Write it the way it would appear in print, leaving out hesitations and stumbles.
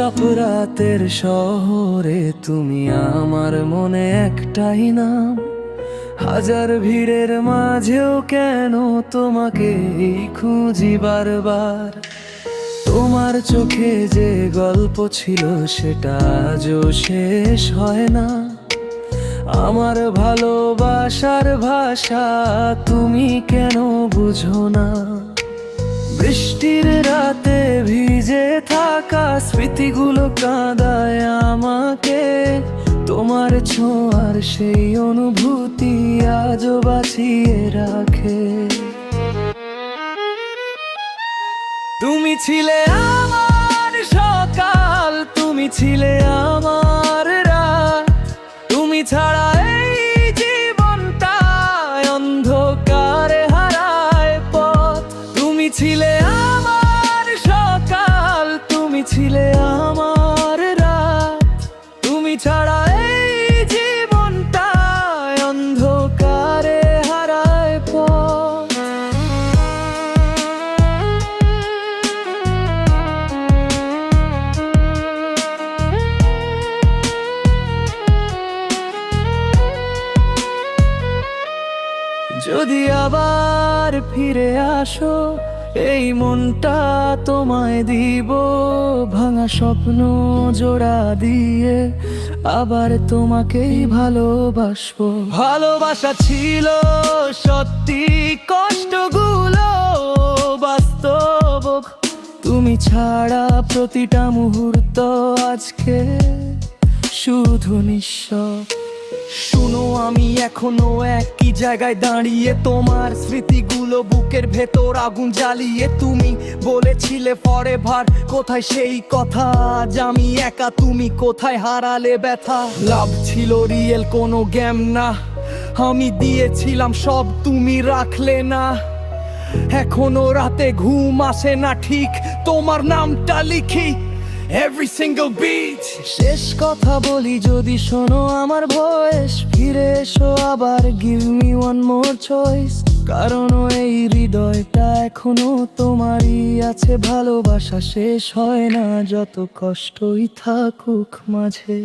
নিশ্চপ রাতের শহরে তুমি আমার মনে একটাই নাম। হাজার ভিড়ের মাঝেও কেন তোমাকে খুঁজি বারবার। তোমার চোখে যে গল্প ছিল সেটা আজও শেষ হয় না। আমার ভালোবাসার ভাষা তুমি কেন বুঝো না? বৃষ্টির রাতে ভিজে থাকা স্মৃতিগুলো কাঁদায় আমাকে। তোমার ছোঁয়ার সেই অনুভূতি আজও বাঁচিয়ে রাখে। তুমি ছিলে আমার সকাল, তুমি ছিলে আমার রাত। তুমি ছাড়া এই জীবনটা অন্ধকারে হারায় পথ। তুমি ছিলে আমার সকাল, তুমি ছিলে আমার রাত। তুমি ছাড়া এই জীবনটা অন্ধকারে হারায় পথ। যদি আবার ফিরে আসো, এই মনটা তোমায় দিব। ভাঙা স্বপ্ন জোড়া দিয়ে আবার তোমাকেই ভালোবাসবো। ভালোবাসা ছিল সত্যি, কষ্টগুলো বাস্তব। তুমি ছাড়া প্রতিটা মুহূর্ত আজকে শুধু নিঃশব্দ। শুনো, আমি এখনো একই জায়গায় দাঁড়িয়ে, তোমার স্মৃতিগুলো বুকের ভেতর আগুন জ্বালিয়ে। তুমি বলেছিলে ফরএভার, কোথায় সেই কথা? আজ আমি একা, তুমি কোথায় হারালে ব্যথা? লাভ ছিল রিয়েল কোনো গেম না, আমি দিয়েছিলাম সব, তুমি রাখলে না। এখনো রাতে ঘুম আসে না, ঠিক তোমার নামটা লিখি every single beat। শেষ কথা বলি, যদি শোনো আমার ভয়েস, ফিরে এসো আবার, give me one more choice। কারণ এই হৃদয়টা এখনো তোমারই আছে। ভালোবাসা শেষ হয় না, যত কষ্টই থাকুক মাঝে।